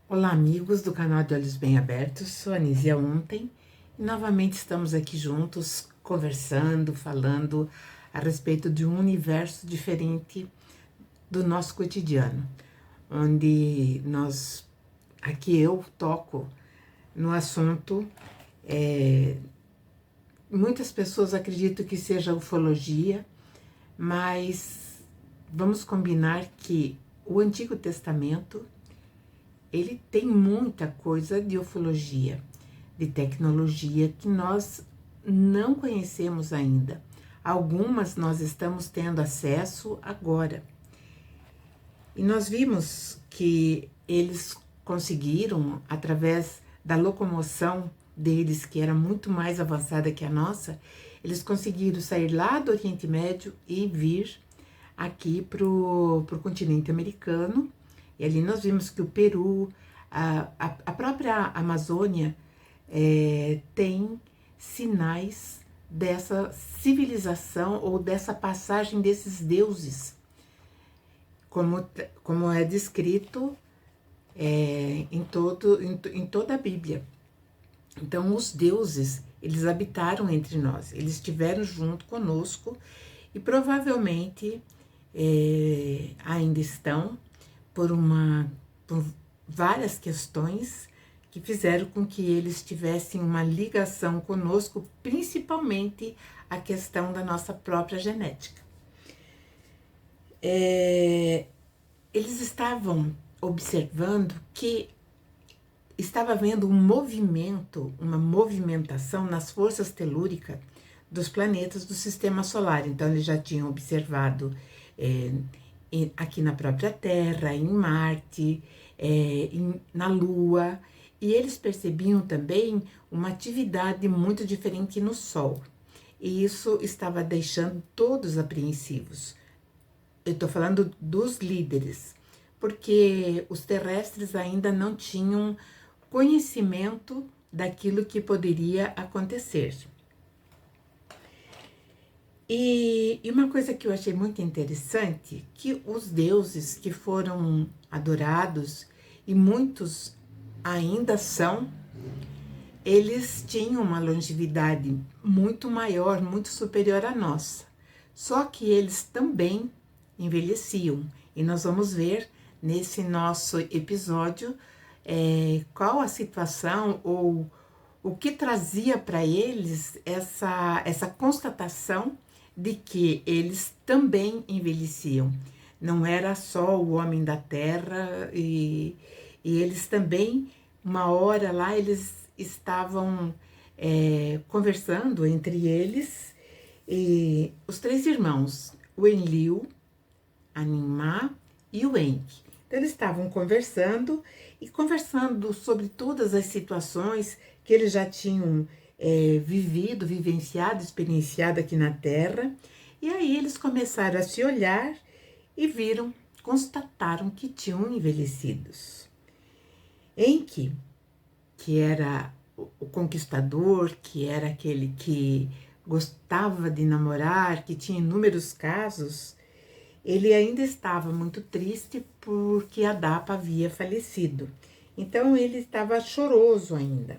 Olá, amigos do canal de Olhos Bem Abertos, sou a Nízia Ontem e novamente estamos aqui juntos conversando, falando a respeito de um universo diferente do nosso cotidiano, onde aqui eu toco no assunto, muitas pessoas acreditam que seja ufologia, mas vamos combinar que o Antigo Testamento ele tem muita coisa de ufologia, de tecnologia que nós não conhecemos ainda. Algumas nós estamos tendo acesso agora. E nós vimos que eles conseguiram, através da locomoção deles, que era muito mais avançada que a nossa, eles conseguiram sair lá do Oriente Médio e vir aqui para o continente americano. E ali nós vimos que o Peru, a própria Amazônia, tem sinais dessa civilização ou dessa passagem desses deuses, como é descrito em toda a Bíblia. Então, os deuses, eles habitaram entre nós, eles estiveram junto conosco e provavelmente ainda estão por várias questões que fizeram com que eles tivessem uma ligação conosco, principalmente a questão da nossa própria genética. Eles estavam observando que estava havendo um movimento, uma movimentação nas forças telúricas dos planetas do Sistema Solar. Então, eles já tinham observado aqui na própria Terra, em Marte, na Lua, e eles percebiam também uma atividade muito diferente no Sol. E isso estava deixando todos apreensivos. Eu estou falando dos líderes, porque os terrestres ainda não tinham conhecimento daquilo que poderia acontecer. E uma coisa que eu achei muito interessante, que os deuses que foram adorados, e muitos ainda são, eles tinham uma longevidade muito maior, muito superior à nossa. Só que eles também envelheciam. E nós vamos ver nesse nosso episódio qual a situação ou o que trazia para eles essa constatação de que eles também envelheciam. Não era só o homem da terra, e eles também, uma hora lá, eles estavam conversando entre eles, e os três irmãos, o Enlil, a Ninmah e o Enki. Então, eles estavam conversando sobre todas as situações que eles já tinham vivenciado, experienciado aqui na Terra. E aí eles começaram a se olhar e constataram que tinham envelhecidos. Enki, que era o conquistador, que era aquele que gostava de namorar, que tinha inúmeros casos, ele ainda estava muito triste porque a Dapa havia falecido. Então ele estava choroso ainda.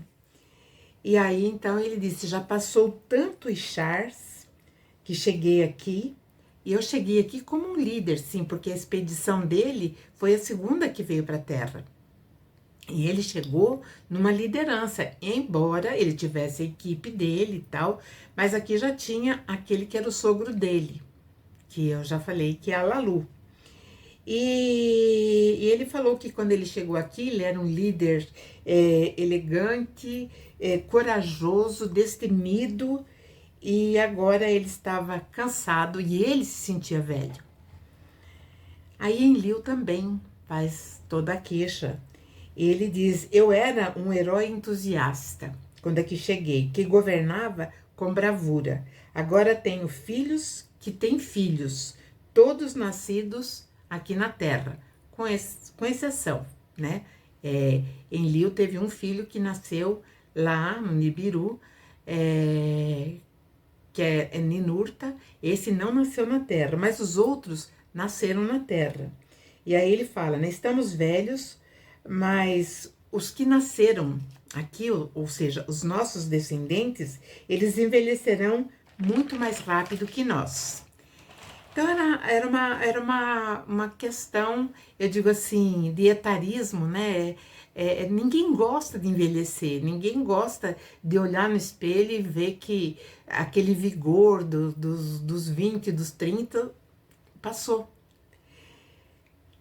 E aí então ele disse: já passou tanto Ishars que cheguei aqui, e eu cheguei aqui como um líder, sim, porque a expedição dele foi a segunda que veio para a Terra. E ele chegou numa liderança, embora ele tivesse a equipe dele e tal, mas aqui já tinha aquele que era o sogro dele, que eu já falei que é a Lalu. E ele falou que quando ele chegou aqui, ele era um líder elegante, corajoso, destemido, e agora ele estava cansado e ele se sentia velho. Aí Enlil também faz toda a queixa. Ele diz: eu era um herói entusiasta quando aqui cheguei, que governava com bravura. Agora tenho filhos que têm filhos, todos nascidos aqui na Terra, com exceção, né? Enlil teve um filho que nasceu lá no Nibiru, que é Ninurta. Esse não nasceu na Terra, mas os outros nasceram na Terra. E aí ele fala, né? Estamos velhos, mas os que nasceram aqui, ou seja, os nossos descendentes, eles envelhecerão muito mais rápido que nós. Então, era uma questão, eu digo assim, de etarismo, né? Ninguém gosta de envelhecer, ninguém gosta de olhar no espelho e ver que aquele vigor dos 20, dos 30 passou.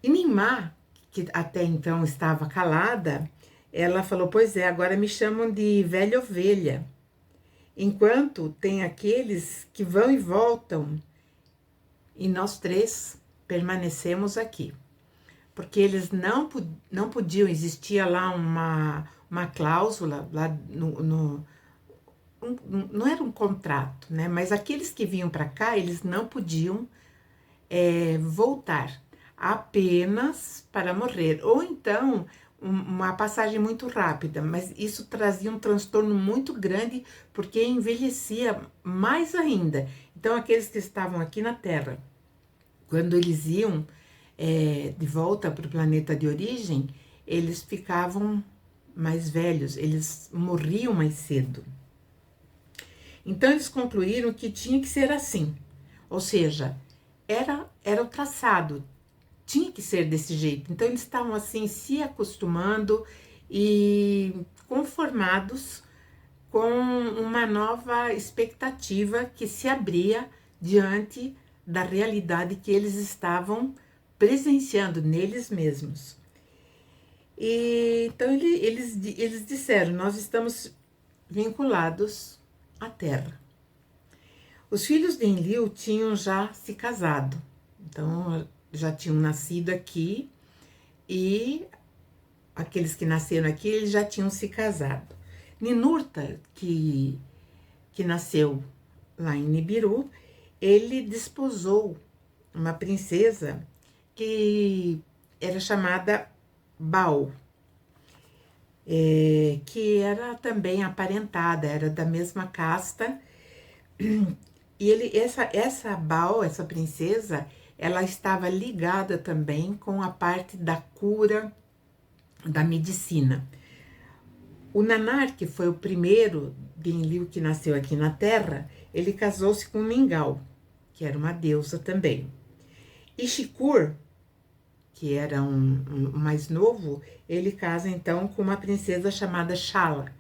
E Nimá, que até então estava calada, ela falou: pois é, agora me chamam de velha ovelha, enquanto tem aqueles que vão e voltam, e nós três permanecemos aqui. Porque eles não podiam, existia lá uma cláusula, lá não era um contrato, né? Mas aqueles que vinham para cá, eles não podiam voltar, apenas para morrer. Ou então, uma passagem muito rápida, mas isso trazia um transtorno muito grande, porque envelhecia mais ainda. Então, aqueles que estavam aqui na Terra, quando eles iam de volta para o planeta de origem, eles ficavam mais velhos, eles morriam mais cedo. Então, eles concluíram que tinha que ser assim, ou seja, era o traçado, tinha que ser desse jeito. Então, eles estavam assim, se acostumando e conformados com uma nova expectativa que se abria diante da realidade que eles estavam presenciando neles mesmos. E então eles disseram: nós estamos vinculados à Terra. Os filhos de Enlil tinham já se casado, então já tinham nascido aqui, e aqueles que nasceram aqui, eles já tinham se casado. Ninurta, que nasceu lá em Nibiru, ele desposou uma princesa que era chamada Baal, que era também aparentada, era da mesma casta. E essa Baal, essa princesa, ela estava ligada também com a parte da cura, da medicina. O Nanar, que foi o primeiro de Enlil que nasceu aqui na Terra, ele casou-se com Ningal, que era uma deusa também. E Shikur, que era um mais novo, ele casa então com uma princesa chamada Shala.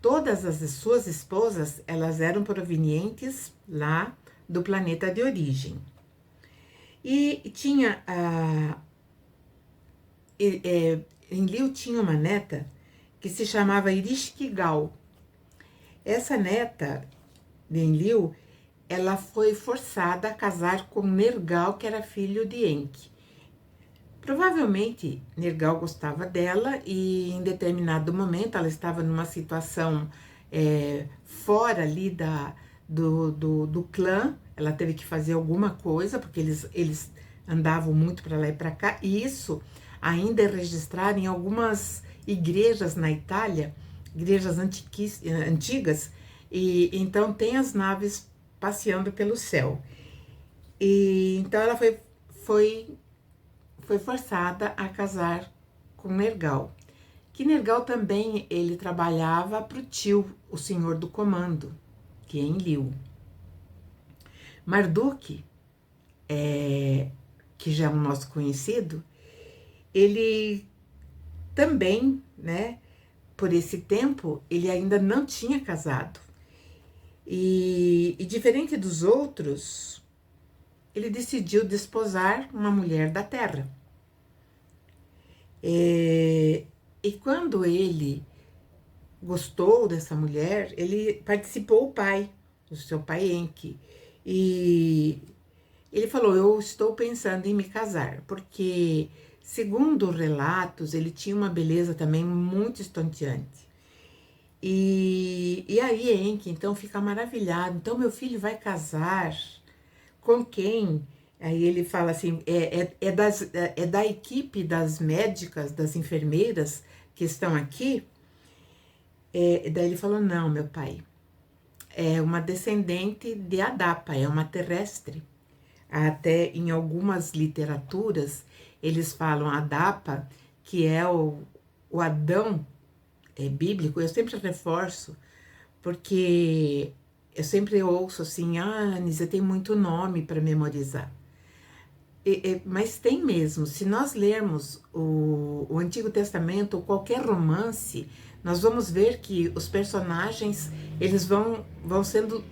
Todas as suas esposas, elas eram provenientes lá do planeta de origem. E tinha Enlil tinha uma neta que se chamava Erishkigal. Essa neta de Enlil, ela foi forçada a casar com Nergal, que era filho de Enki. Provavelmente Nergal gostava dela e em determinado momento ela estava numa situação fora ali do clã, ela teve que fazer alguma coisa, porque eles andavam muito para lá e para cá, e isso ainda é registrado em algumas igrejas na Itália, igrejas antigas, e então tem as naves passeando pelo céu. E então ela foi forçada a casar com Nergal. Que Nergal também, ele trabalhava para o tio, o senhor do comando, que é Enlil. Marduk, que já é um nosso conhecido, ele também, né, por esse tempo, ele ainda não tinha casado. E diferente dos outros, ele decidiu desposar uma mulher da terra. E quando ele gostou dessa mulher, ele participou o pai, o seu pai Enki, e ele falou: eu estou pensando em me casar, porque, segundo relatos, ele tinha uma beleza também muito estonteante. E aí Enki, então, fica maravilhado. Então, meu filho vai casar com quem? Aí ele fala assim, é da equipe das médicas, das enfermeiras que estão aqui? Daí ele falou: não, meu pai, é uma descendente de Adapa, é uma terrestre. Até em algumas literaturas, eles falam Adapa, que é o Adão bíblico, eu sempre reforço, porque eu sempre ouço assim, Anísia, tem muito nome para memorizar. Mas tem mesmo, se nós lermos o Antigo Testamento ou qualquer romance, nós vamos ver que os personagens, eles vão sendo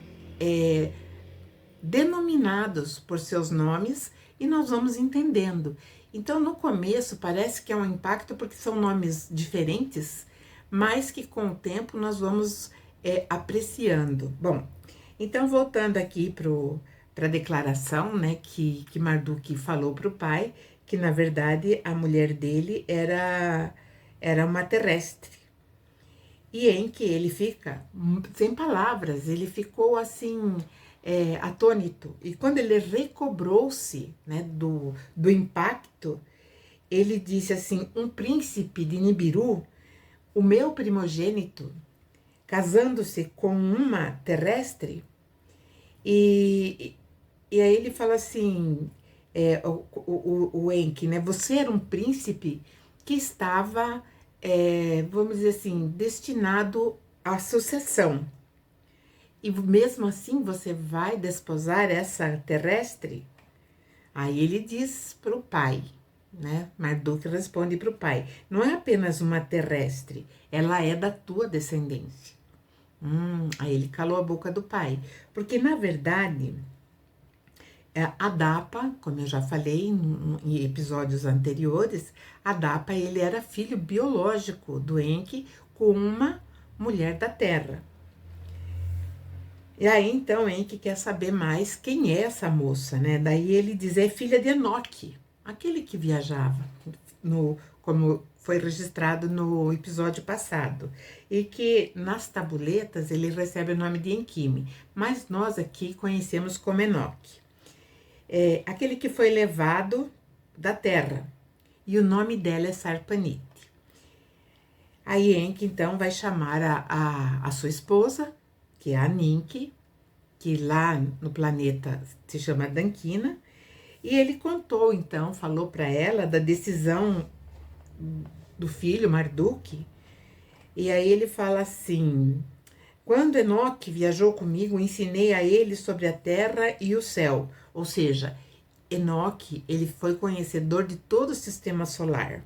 denominados por seus nomes e nós vamos entendendo. Então, no começo, parece que é um impacto porque são nomes diferentes, mas que com o tempo nós vamos apreciando. Bom, então voltando aqui para a declaração, né, que Marduk falou para o pai, que na verdade a mulher dele era uma terrestre. E em que ele fica sem palavras, ele ficou assim, atônito. E quando ele recobrou-se, né, do impacto, ele disse assim: um príncipe de Nibiru, o meu primogênito, casando-se com uma terrestre. E aí ele fala assim, o Enki, né? Você era um príncipe que estava, vamos dizer assim, destinado à sucessão. E mesmo assim você vai desposar essa terrestre? Aí ele diz para o pai, né? Marduk responde para o pai: não é apenas uma terrestre, ela é da tua descendência. Aí ele calou a boca do pai, porque na verdade Adapa, como eu já falei em episódios anteriores, Adapa ele era filho biológico do Enki com uma mulher da terra. E aí então Enki quer saber mais quem é essa moça, né? Daí ele diz: é filha de Enoque, aquele que viajava, como foi registrado no episódio passado, e que nas tabuletas ele recebe o nome de Enkime, mas nós aqui conhecemos como Enoque. Aquele que foi levado da terra, e o nome dela é Sarpanite. Aí Enki então vai chamar a sua esposa, que é a Ninki, que lá no planeta se chama Dankina, e ele contou então, falou para ela da decisão do filho Marduk, e aí ele fala assim: quando Enoque viajou comigo, ensinei a ele sobre a terra e o céu. Ou seja, Enoque, ele foi conhecedor de todo o sistema solar.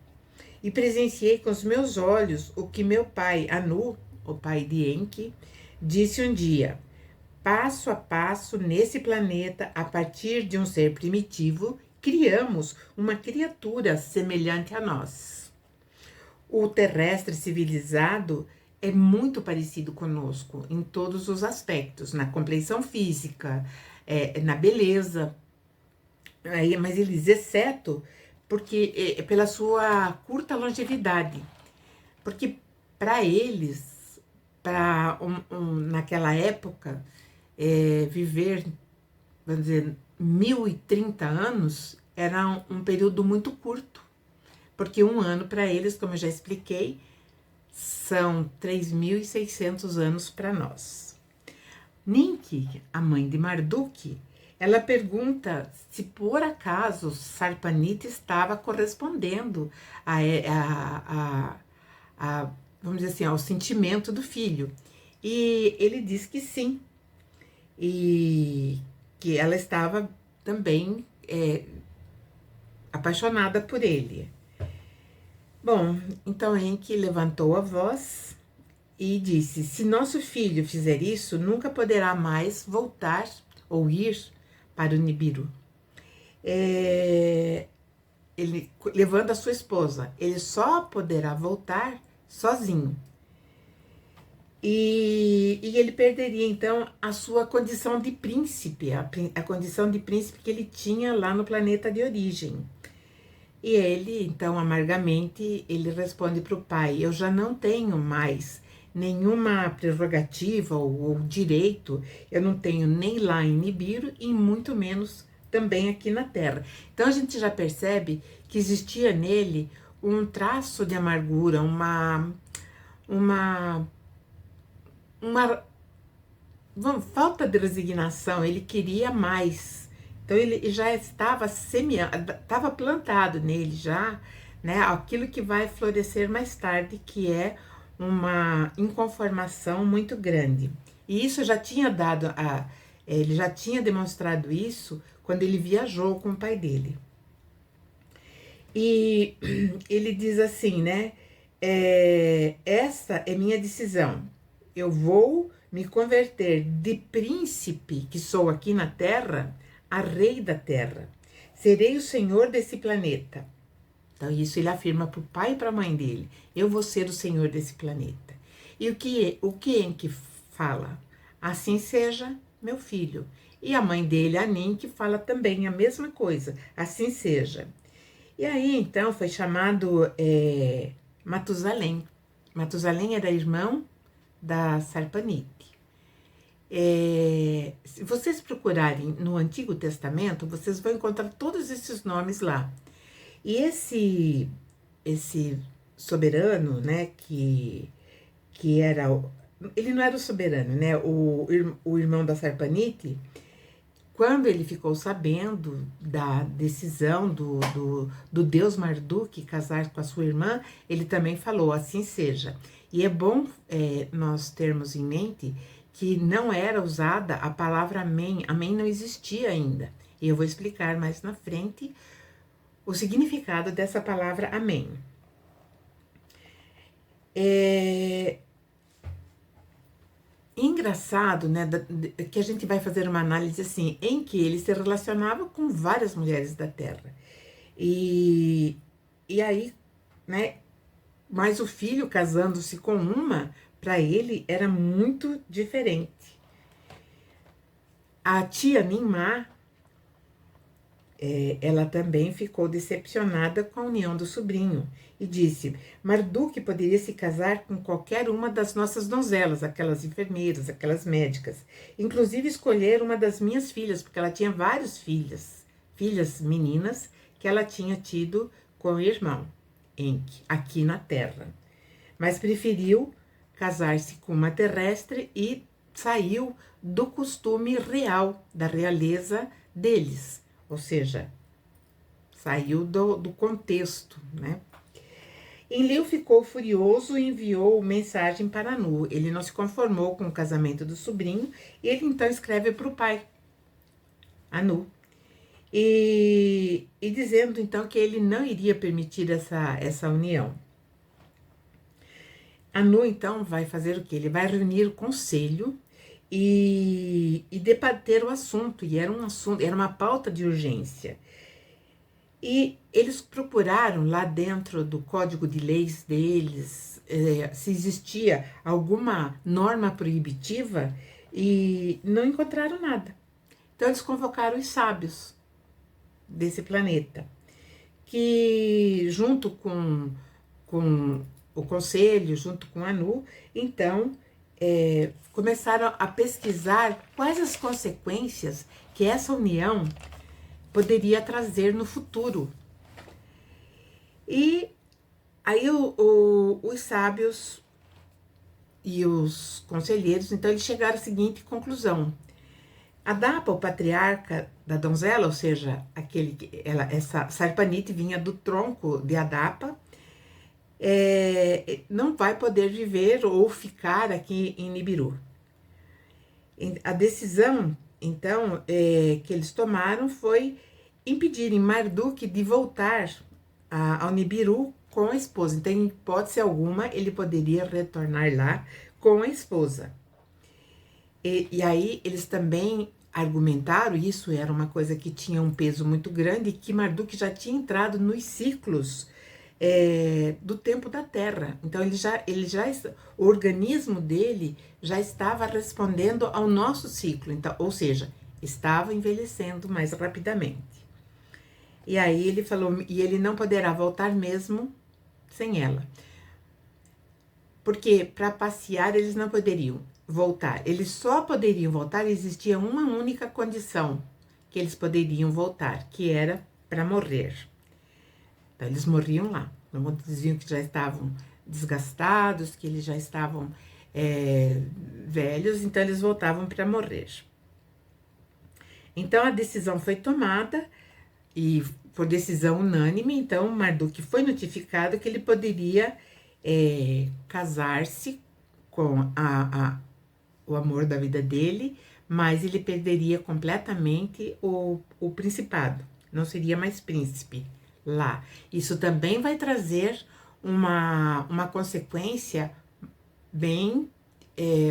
E presenciei com os meus olhos o que meu pai, Anu, o pai de Enki, disse um dia: passo a passo nesse planeta, a partir de um ser primitivo, criamos uma criatura semelhante a nós. O terrestre civilizado é muito parecido conosco em todos os aspectos, na compleição física, na beleza, mas eles, exceto porque pela sua curta longevidade, porque para eles, naquela época, viver, vamos dizer, 1030 anos era um período muito curto, porque um ano para eles, como eu já expliquei, são 3.600 anos para nós. Ninki, a mãe de Marduk, ela pergunta se por acaso Sarpanite estava correspondendo vamos dizer assim, ao sentimento do filho. E ele diz que sim, e que ela estava também apaixonada por ele. Bom, então Enki levantou a voz e disse: se nosso filho fizer isso, nunca poderá mais voltar ou ir para o Nibiru. Ele, levando a sua esposa, ele só poderá voltar sozinho. E ele perderia, então, a sua condição de príncipe, a condição de príncipe que ele tinha lá no planeta de origem. E ele, então, amargamente, ele responde para o pai: eu já não tenho mais nenhuma prerrogativa ou direito, eu não tenho nem lá em Nibiru e muito menos também aqui na Terra. Então a gente já percebe que existia nele um traço de amargura, uma falta de resignação. Ele queria mais. Então ele já estava plantado nele já, né? Aquilo que vai florescer mais tarde, que é uma inconformação muito grande. E isso já tinha ele já tinha demonstrado isso quando ele viajou com o pai dele. E ele diz assim, né? Essa é minha decisão. Eu vou me converter de príncipe que sou aqui na terra a rei da terra. Serei o senhor desse planeta. Então, isso ele afirma para o pai e para a mãe dele. Eu vou ser o senhor desse planeta. E o que Enki fala? Assim seja, meu filho. E a mãe dele, a Ninki, fala também a mesma coisa. Assim seja. E aí, então, foi chamado Matusalém. Matusalém era irmão da Sarpanite. Se vocês procurarem no Antigo Testamento, vocês vão encontrar todos esses nomes lá. E esse soberano, né, que era... Ele não era o soberano, né? O irmão da Sarpanite, quando ele ficou sabendo da decisão do deus Marduk casar com a sua irmã, ele também falou, assim seja. E é bom nós termos em mente que não era usada a palavra amém. Amém não existia ainda. E eu vou explicar mais na frente o significado dessa palavra amém. Engraçado, né, que a gente vai fazer uma análise assim, em que ele se relacionava com várias mulheres da Terra. E aí, né, mas o filho casando-se com uma, para ele era muito diferente. A tia Ninmah, ela também ficou decepcionada com a união do sobrinho e disse: Marduk poderia se casar com qualquer uma das nossas donzelas, aquelas enfermeiras, aquelas médicas, inclusive escolher uma das minhas filhas, porque ela tinha várias filhas meninas que ela tinha tido com o irmão, Enki, aqui na Terra. Mas preferiu casar-se com uma terrestre e saiu do costume real, da realeza deles. Ou seja, saiu do contexto, né? Enlil ficou furioso e enviou mensagem para Anu. Ele não se conformou com o casamento do sobrinho e ele então escreve para o pai, Anu, e dizendo então que ele não iria permitir essa união. Anu então vai fazer o quê? Ele vai reunir o conselho e debater o assunto, e era uma pauta de urgência. E eles procuraram lá dentro do código de leis deles se existia alguma norma proibitiva e não encontraram nada. Então eles convocaram os sábios desse planeta, que junto com o conselho, junto com a Anu, então começaram a pesquisar quais as consequências que essa união poderia trazer no futuro. E aí os sábios e os conselheiros, então eles chegaram à seguinte conclusão: Adapa, o patriarca da donzela, ou seja, essa Sarpanite vinha do tronco de Adapa, não vai poder viver ou ficar aqui em Nibiru. A decisão, então, que eles tomaram foi impedirem Marduk de voltar ao Nibiru com a esposa. Então, em hipótese alguma, ele poderia retornar lá com a esposa. E aí, eles também argumentaram, isso era uma coisa que tinha um peso muito grande, que Marduk já tinha entrado nos ciclos do tempo da Terra. Então, o organismo dele já estava respondendo ao nosso ciclo, então, ou seja, estava envelhecendo mais rapidamente. E aí ele falou, e ele não poderá voltar mesmo sem ela. Porque para passear eles não poderiam voltar. Eles só poderiam voltar, existia uma única condição que eles poderiam voltar, que era para morrer. Então, eles morriam lá. Eles diziam que já estavam desgastados, que eles já estavam velhos, então eles voltavam para morrer. Então, a decisão foi tomada e por decisão unânime, então Marduk foi notificado que ele poderia casar-se com o amor da vida dele, mas ele perderia completamente o principado, não seria mais príncipe lá. Isso também vai trazer uma consequência bem,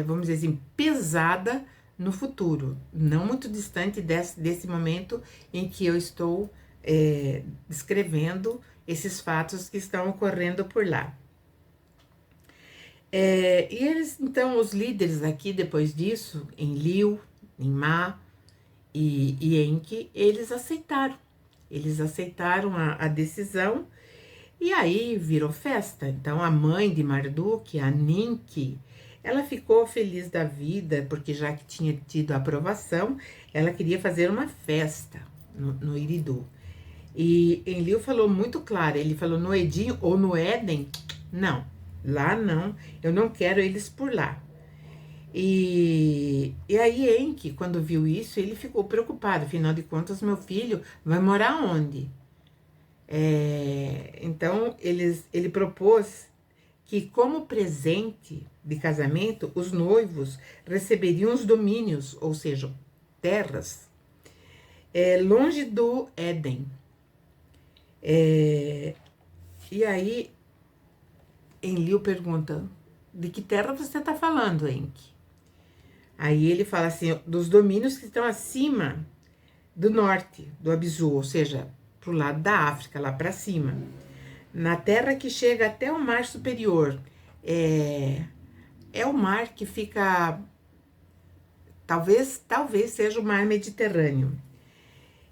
vamos dizer assim, pesada no futuro, não muito distante desse momento em que eu estou descrevendo esses fatos que estão ocorrendo por lá. E eles, então, os líderes aqui, depois disso, Enlil, Enma e Enki, eles aceitaram. Eles aceitaram a decisão e aí virou festa. Então, a mãe de Marduk, a Ninki, ela ficou feliz da vida, porque já que tinha tido a aprovação, ela queria fazer uma festa no Eridu. E Enlil falou muito claro, ele falou no Edim ou no Éden, não, lá não, eu não quero eles por lá. E aí Enki, quando viu isso, ele ficou preocupado, afinal de contas, meu filho vai morar onde? Então, ele propôs que, como presente de casamento, os noivos receberiam os domínios, ou seja, terras, longe do Éden. E aí, Enlil pergunta, de que terra você está falando, Enki? Aí ele fala assim, dos domínios que estão acima do norte, do Abisu, ou seja, pro lado da África, lá para cima. Na terra que chega até o mar superior. É o mar que fica, talvez seja o mar Mediterrâneo.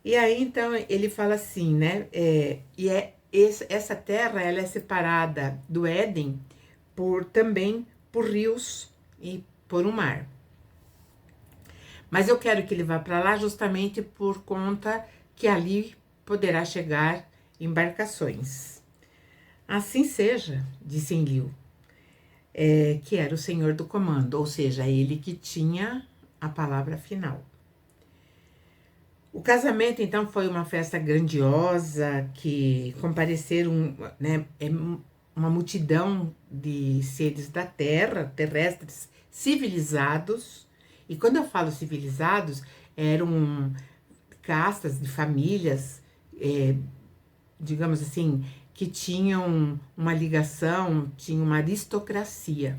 E aí, então, ele fala assim, né, essa terra, ela é separada do Éden também por rios e por um mar. Mas eu quero que ele vá para lá justamente por conta que ali poderá chegar embarcações. Assim seja, disse Enlil, que era o senhor do comando, ou seja, ele que tinha a palavra final. O casamento, então, foi uma festa grandiosa, que compareceram, né, uma multidão de seres da terra, terrestres, civilizados. E quando eu falo civilizados, eram castas de famílias, digamos assim, que tinham uma ligação, tinham uma aristocracia.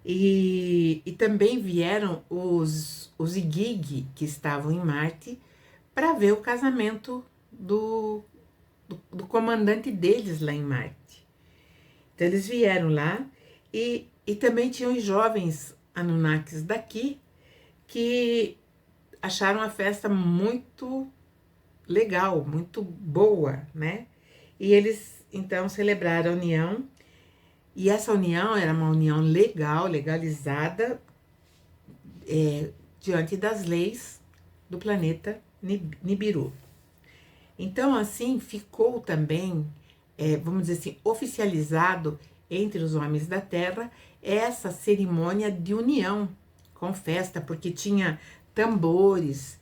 E também vieram os Igig, que estavam em Marte, para ver o casamento do comandante deles lá em Marte. Então, eles vieram lá e também tinham os jovens Anunnakis daqui que acharam a festa muito legal, muito boa, né? E eles, então, celebraram a união. E essa união era uma união legal, legalizada, diante das leis do planeta Nibiru. Então, assim, ficou também, vamos dizer assim, oficializado entre os homens da Terra essa cerimônia de união com festa, porque tinha tambores,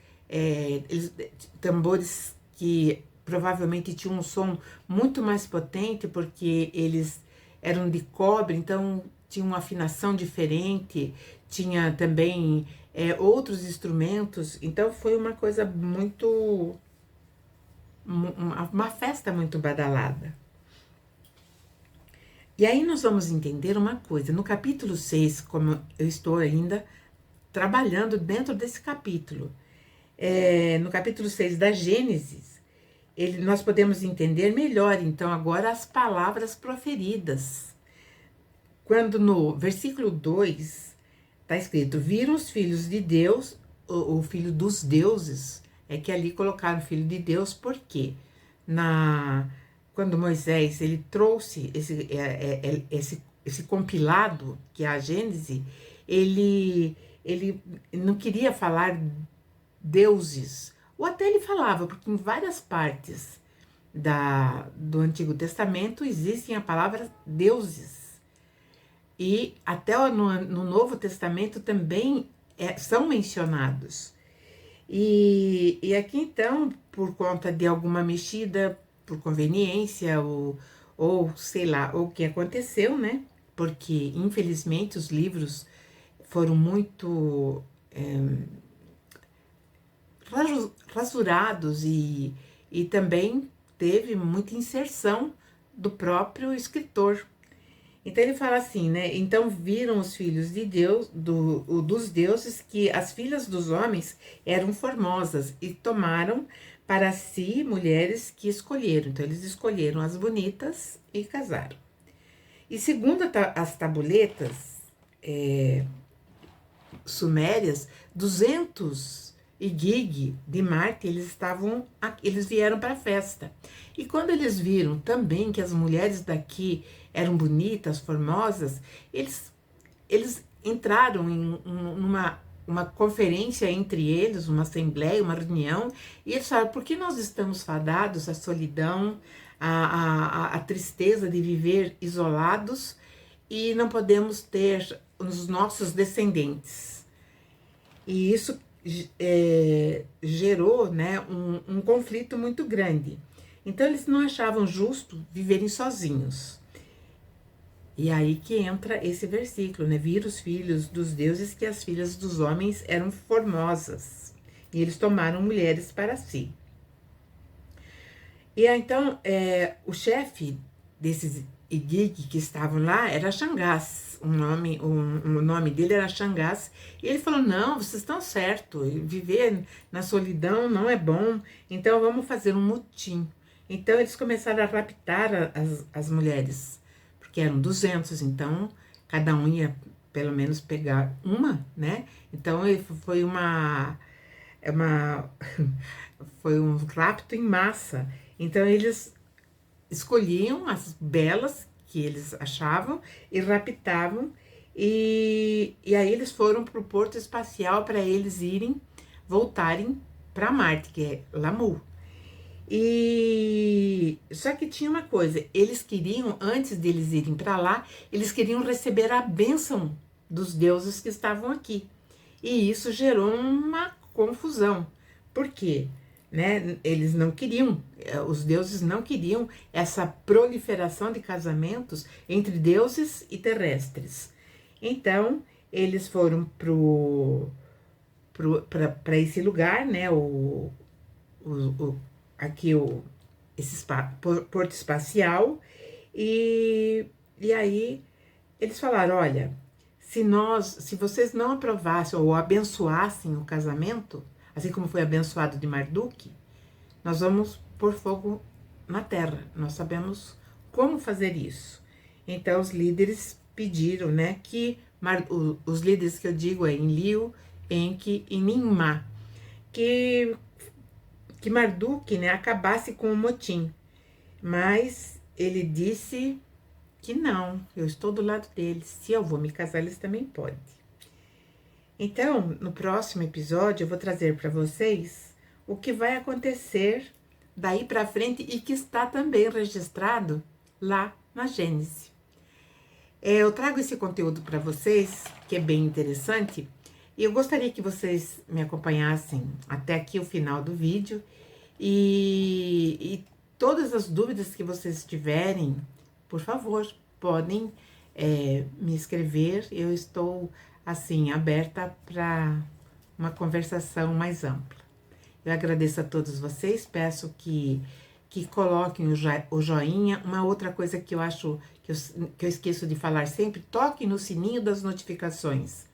tambores que provavelmente tinham um som muito mais potente, porque eles eram de cobre, então tinha uma afinação diferente, tinha também outros instrumentos, então foi uma coisa muito, uma festa muito badalada. E aí nós vamos entender uma coisa, no capítulo 6, como eu estou ainda trabalhando dentro desse capítulo, no capítulo 6 da Gênesis, nós podemos entender melhor, então, agora as palavras proferidas. Quando no versículo 2 está escrito, viram os filhos de Deus, o filho dos deuses, é que ali colocaram filho de Deus, porque quando Moisés ele trouxe esse compilado, que é a Gênese, ele não queria falar deuses, ou até ele falava, porque em várias partes do Antigo Testamento existem a palavra deuses. E até no Novo Testamento também são mencionados. E aqui então, por conta de alguma mexida, por conveniência, ou sei lá, o que aconteceu, né? Porque, infelizmente, os livros foram muito rasurados e também teve muita inserção do próprio escritor. Então ele fala assim, né? Então viram os filhos de Deus, dos deuses, que as filhas dos homens eram formosas e tomaram para si mulheres que escolheram. Então eles escolheram as bonitas e casaram. E segundo as tabuletas sumérias, 200 Igig de Marte, eles vieram para a festa. E quando eles viram também que as mulheres daqui eram bonitas, formosas, eles entraram em uma conferência entre eles, uma assembleia, uma reunião, e eles falaram: por que nós estamos fadados à solidão, à tristeza de viver isolados e não podemos ter os nossos descendentes? E isso gerou, né, um conflito muito grande. Então eles não achavam justo viverem sozinhos. E aí que entra esse versículo, né? Viram os filhos dos deuses que as filhas dos homens eram formosas, e eles tomaram mulheres para si. E aí, então, o chefe desses Igig que estavam lá era Xangás, o nome dele era Xangás, e ele falou: não, vocês estão certos, viver na solidão não é bom, então vamos fazer um motim. Então eles começaram a raptar as mulheres, porque eram 200, então cada um ia pelo menos pegar uma, né? Então foi foi um rapto em massa. Então eles escolhiam as belas que eles achavam e raptavam, e aí eles foram para o porto espacial para eles voltarem para Marte, que é Lamu. E só que tinha uma coisa, eles queriam, antes deles irem para lá, eles queriam receber a bênção dos deuses que estavam aqui. E isso gerou uma confusão. Por quê? Né? Eles não queriam, os deuses não queriam essa proliferação de casamentos entre deuses e terrestres. Então, eles foram para esse lugar, né? Esse porto espacial, e aí eles falaram: olha, se vocês não aprovassem ou abençoassem o casamento, assim como foi abençoado de Marduk, nós vamos pôr fogo na terra. Nós sabemos como fazer isso. Então os líderes pediram, né, que os líderes que eu digo é Enlil, Enki e Ninmah, que Marduk, né, acabasse com o motim. Mas ele disse que não, eu estou do lado deles. Se eu vou me casar, eles também podem. Então, no próximo episódio, eu vou trazer para vocês o que vai acontecer daí para frente e que está também registrado lá na Gênesis. Eu trago esse conteúdo para vocês, que é bem interessante, e eu gostaria que vocês me acompanhassem até aqui o final do vídeo, e todas as dúvidas que vocês tiverem, por favor, podem me escrever. Eu estou, assim, aberta para uma conversação mais ampla. Eu agradeço a todos vocês, peço que coloquem o joinha. Uma outra coisa que eu acho que eu esqueço de falar sempre: toquem no sininho das notificações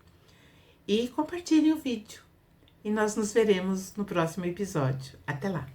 e compartilhem o vídeo. E nós nos veremos no próximo episódio. Até lá!